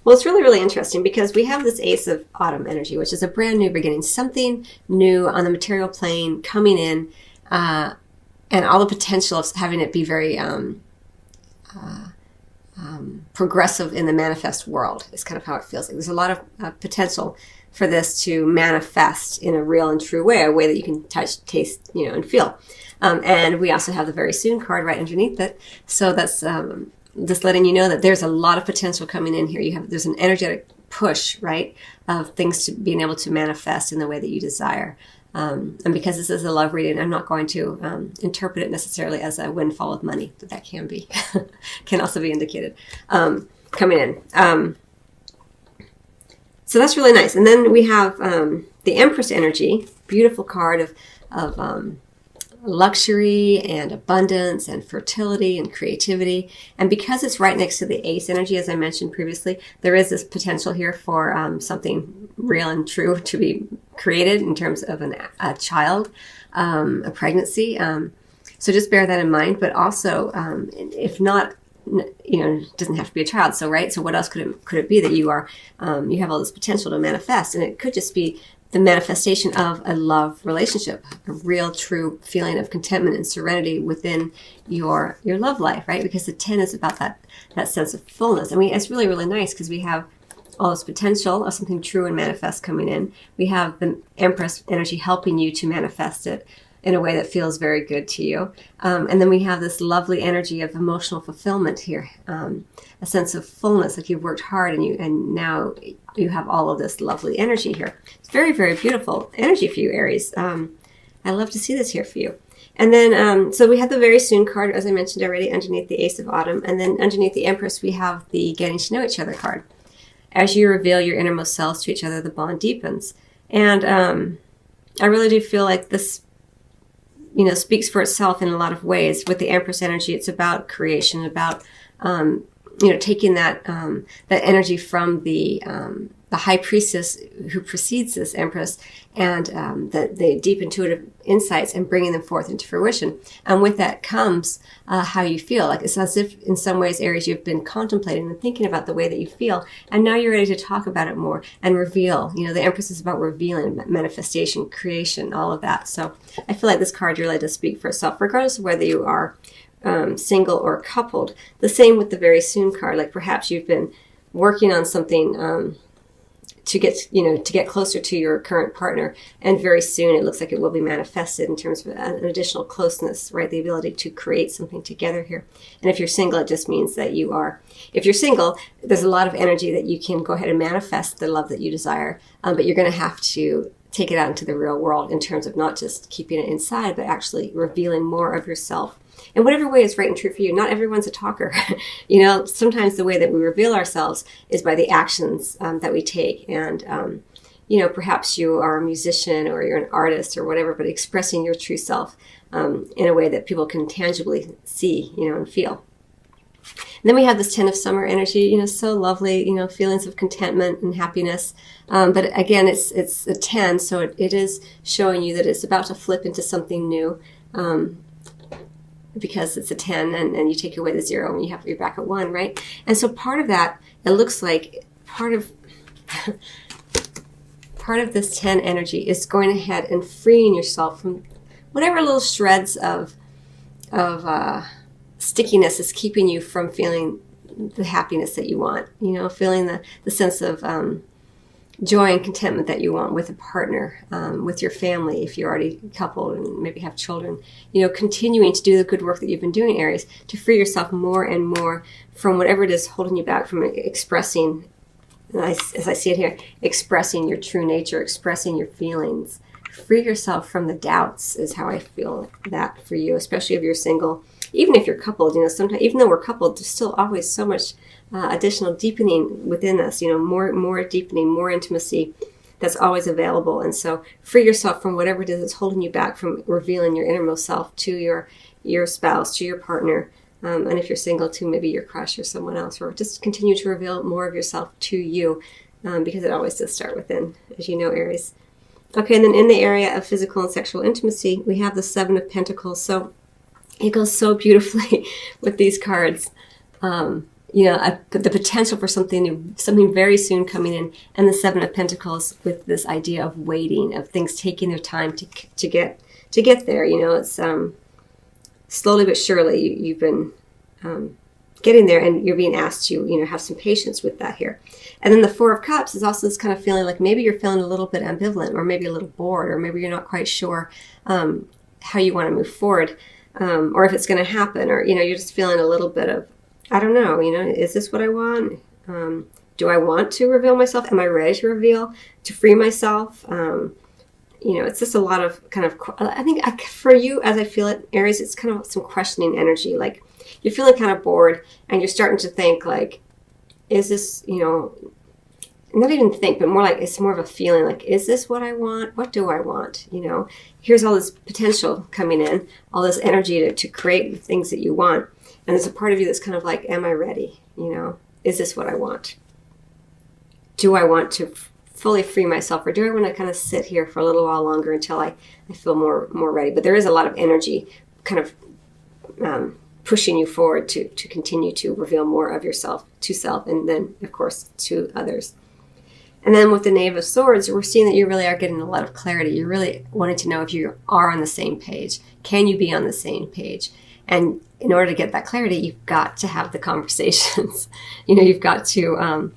Well, it's really, really interesting because we have this Ace of Autumn energy, which is a brand new beginning, something new on the material plane coming in, and all the potential of having it be very progressive in the manifest world is kind of how it feels like. There's a lot of potential for this to manifest in a real and true way, a way that you can touch, taste, and feel. And we also have the very soon card right underneath it. So that's just letting you know that there's a lot of potential coming in here. There's an energetic push, right, of things to being able to manifest in the way that you desire. And because this is a love reading, I'm not going to interpret it necessarily as a windfall of money, but that can be, can also be indicated coming in. So that's really nice. And then we have the Empress energy, beautiful card of luxury and abundance and fertility and creativity. And because it's right next to the Ace energy, as I mentioned previously, there is this potential here for something real and true to be created in terms of a child, a pregnancy. So just bear that in mind. But also, if not, it doesn't have to be a child. So, right. So what else could it be that you have all this potential to manifest? And it could just be the manifestation of a love relationship, a real, true feeling of contentment and serenity within your love life, right? Because the 10 is about that sense of fullness. I mean, it's really, really nice because we have all this potential of something true and manifest coming in. We have the Empress energy helping you to manifest it in a way that feels very good to you. And then we have this lovely energy of emotional fulfillment here, a sense of fullness, like you've worked hard and now you have all of this lovely energy here. It's very, very beautiful energy for you, Aries. I love to see this here for you. And then, so we have the very soon card, as I mentioned already, underneath the Ace of Autumn. And then underneath the Empress, we have the getting to know each other card. As you reveal your innermost selves to each other, the bond deepens. And I really do feel like this speaks for itself in a lot of ways. With the Empress energy, it's about creation, about, taking that energy from the high priestess who precedes this Empress and the deep intuitive insights and bringing them forth into fruition. And with that comes how you feel. Like it's as if in some ways, Aries, you've been contemplating and thinking about the way that you feel. And now you're ready to talk about it more and reveal. The Empress is about revealing, manifestation, creation, all of that. So I feel like this card really does speak for itself, regardless of whether you are single or coupled. The same with the very soon card. Like perhaps you've been working on something to get closer to your current partner, and very soon it looks like it will be manifested in terms of an additional closeness, right? The ability to create something together here. And if you're single, it just means that if you're single, there's a lot of energy that you can go ahead and manifest the love that you desire, but you're going to have to take it out into the real world in terms of not just keeping it inside, but actually revealing more of yourself in whatever way is right and true for you. Not everyone's a talker. Sometimes the way that we reveal ourselves is by the actions that we take. And, perhaps you are a musician or you're an artist or whatever, but expressing your true self in a way that people can tangibly see, and feel. And then we have this 10 of summer energy, so lovely, feelings of contentment and happiness. But again, it's a 10, so it is showing you that it's about to flip into something new. Because it's a 10 and you take away the 0 and you're back at 1, right? And so part of that, it looks like part of this 10 energy is going ahead and freeing yourself from whatever little shreds of stickiness is keeping you from feeling the happiness that you want, feeling the sense of joy and contentment that you want with a partner, with your family, if you're already coupled and maybe have children, continuing to do the good work that you've been doing, Aries, to free yourself more and more from whatever it is holding you back from expressing, as I see it here, expressing your true nature, expressing your feelings. Free yourself from the doubts is how I feel that for you, especially if you're single. Even if you're coupled, sometimes, even though we're coupled, there's still always so much additional deepening within us, more deepening, more intimacy that's always available. And so free yourself from whatever it is that's holding you back from revealing your innermost self to your spouse, to your partner. And if you're single, to maybe your crush or someone else, or just continue to reveal more of yourself to you, because it always does start within, as you know, Aries. Okay, and then in the area of physical and sexual intimacy, we have the 7 of Pentacles. So it goes so beautifully with these cards. the potential for something new, something very soon coming in, and the Seven of Pentacles with this idea of waiting, of things taking their time to get there. It's slowly but surely you've been getting there, and you're being asked to have some patience with that here. And then the Four of Cups is also this kind of feeling like maybe you're feeling a little bit ambivalent, or maybe a little bored, or maybe you're not quite sure how you want to move forward, or if it's going to happen, or you're just feeling a little bit of, I don't know, is this what I want? Do I want to reveal myself? Am I ready to reveal, to free myself? It's just a lot of kind of, I think for you, as I feel it, Aries, it's kind of some questioning energy. Like you're feeling kind of bored, and you're starting to think like, is this, not even think, but more like, it's more of a feeling like, is this what I want? What do I want? Here's all this potential coming in, all this energy to create the things that you want. And there's a part of you that's kind of like, am I ready? Is this what I want? Do I want to fully free myself, or do I want to kind of sit here for a little while longer until I feel more ready? But there is a lot of energy kind of pushing you forward to continue to reveal more of yourself to self, and then, of course, to others. And then with the Knave of Swords, we're seeing that you really are getting a lot of clarity. You're really wanting to know if you are on the same page. Can you be on the same page? And in order to get that clarity, you've got to have the conversations. You've got to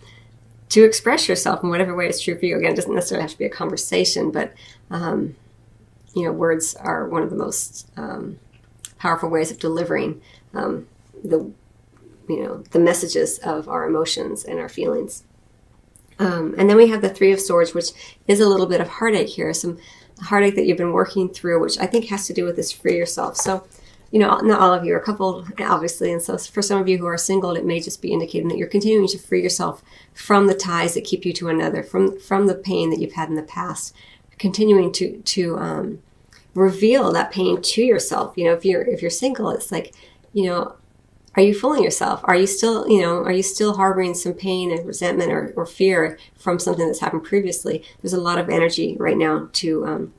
express yourself in whatever way is true for you. Again, it doesn't necessarily have to be a conversation, but words are one of the most powerful ways of delivering the messages of our emotions and our feelings. And then we have the Three of Swords, which is a little bit of heartache here, some heartache that you've been working through, which I think has to do with this free yourself. So, not all of you are coupled, obviously, and so for some of you who are single, it may just be indicating that you're continuing to free yourself from the ties that keep you to another, from the pain that you've had in the past, continuing to reveal that pain to yourself. If you're single, it's like, are you fooling yourself? Are you still harboring some pain and resentment or fear from something that's happened previously? There's a lot of energy right now to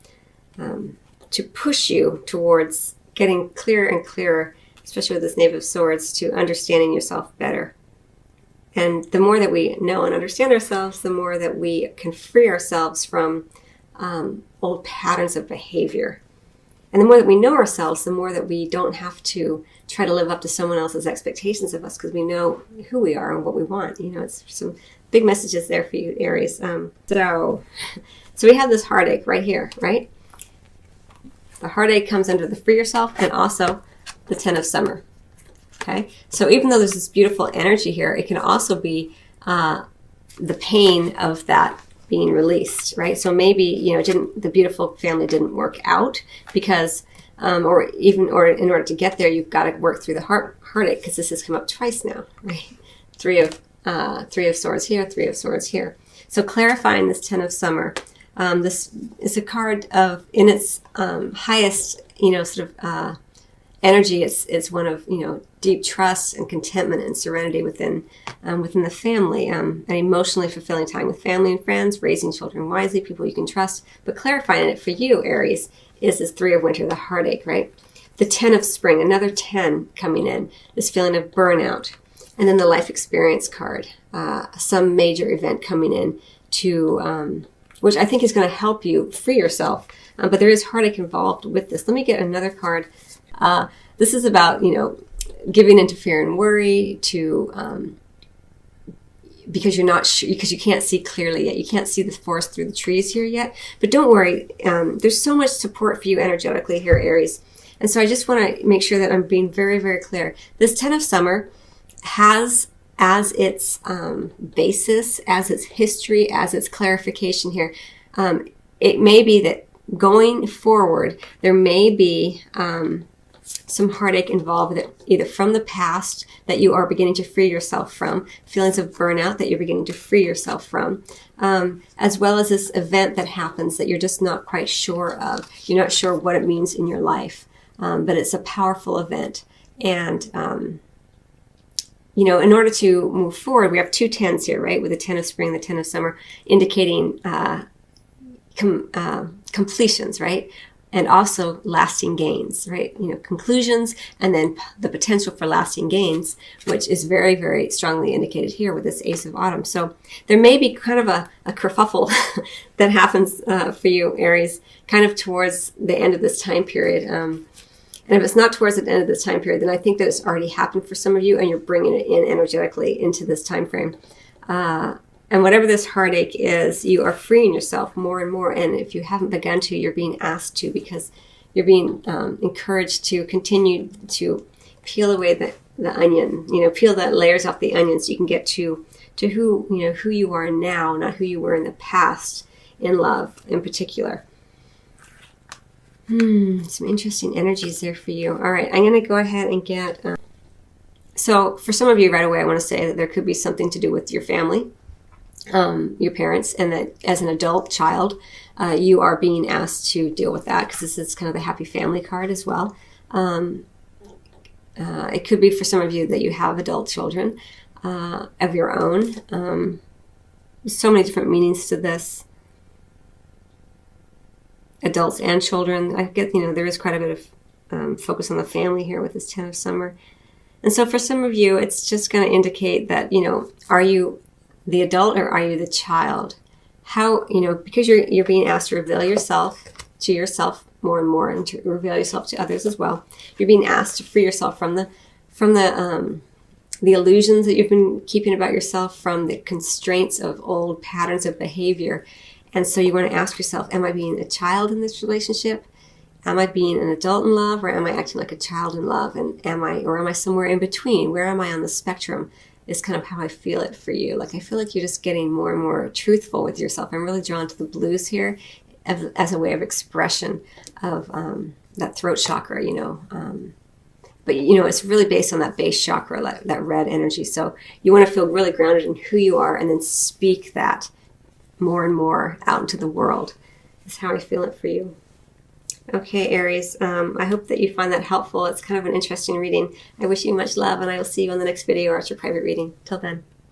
push you towards getting clearer and clearer, especially with this Knave of Swords, to understanding yourself better. And the more that we know and understand ourselves, the more that we can free ourselves from old patterns of behavior. And the more that we know ourselves, the more that we don't have to try to live up to someone else's expectations of us, because we know who we are and what we want. It's some big messages there for you, Aries. So we have this heartache right here, right? The heartache comes under the free yourself, and also the Ten of Summer. Okay? So even though there's this beautiful energy here, it can also be the pain of that being released, right? So maybe, the beautiful family didn't work out because, or in order to get there, you've got to work through the heartache, because this has come up twice now, right? Three of Swords here, Three of Swords here. So clarifying this Ten of Summer. This is a card of, in its highest, energy. It's one of, deep trust and contentment and serenity within the family, an emotionally fulfilling time with family and friends, raising children wisely, people you can trust. But clarifying it for you, Aries, is this Three of Winter, the heartache, right? The Ten of Spring, another 10 coming in, this feeling of burnout. And then the life experience card, some major event coming in to, which I think is going to help you free yourself. But there is heartache involved with this. Let me get another card. This is about, giving into fear and worry to, because you're not sure, because you can't see clearly yet. You can't see the forest through the trees here yet. But don't worry. There's so much support for you energetically here, Aries. And so I just want to make sure that I'm being very, very clear. This Ten of Summer has as its basis, as its history, as its clarification here, it may be that going forward, there may be some heartache involved with it, either from the past that you are beginning to free yourself from, feelings of burnout that you're beginning to free yourself from, as well as this event that happens that you're just not quite sure of. You're not sure what it means in your life, but it's a powerful event. And in order to move forward, we have two tens here, right? With the Ten of Spring, the Ten of Summer, indicating completions, right? and also lasting gains, right? You know, conclusions and then the potential for lasting gains, which is very, very strongly indicated here with this Ace of Autumn. So there may be kind of a kerfuffle that happens for you, Aries, kind of towards the end of this time period. And if it's not towards the end of this time period, then I think that it's already happened for some of you and you're bringing it in energetically into this time frame. And whatever this heartache is, you are freeing yourself more and more. And if you haven't begun to, you're being asked to, because you're being encouraged to continue to peel away the onion, you know, peel the layers off the onion so you can get to who, you know, who you are now, not who you were in the past in love in particular. Some interesting energies there for you. All right, I'm going to go ahead and get... so for some of you right away, I want to say that there could be something to do with your family. Your parents, and that as an adult child, you are being asked to deal with that, because this is kind of the happy family card as well. It could be for some of you that you have adult children of your own. So many different meanings to this. Adults and children. I get, you know, there is quite a bit of focus on the family here with this 10 of Summer. And so for some of you, it's just going to indicate that, you know, are you the adult or are you the child? How, you know, because you're being asked to reveal yourself to yourself more and more, and to reveal yourself to others as well. You're being asked to free yourself from the illusions that you've been keeping about yourself, from the constraints of old patterns of behavior. And so you want to ask yourself, am I being a child in this relationship? Am I being an adult in love, or am I acting like a child in love? And am I somewhere in between? Where am I on the spectrum? Is kind of how I feel it for you. Like, I feel like you're just getting more and more truthful with yourself. I'm really drawn to the blues here as a way of expression of that throat chakra, you know. But, you know, it's really based on that base chakra, that red energy. So you want to feel really grounded in who you are and then speak that more and more out into the world. That's how I feel it for you. Okay, Aries, I hope that you find that helpful. It's kind of an interesting reading. I wish you much love, and I will see you on the next video or at your private reading. Till then.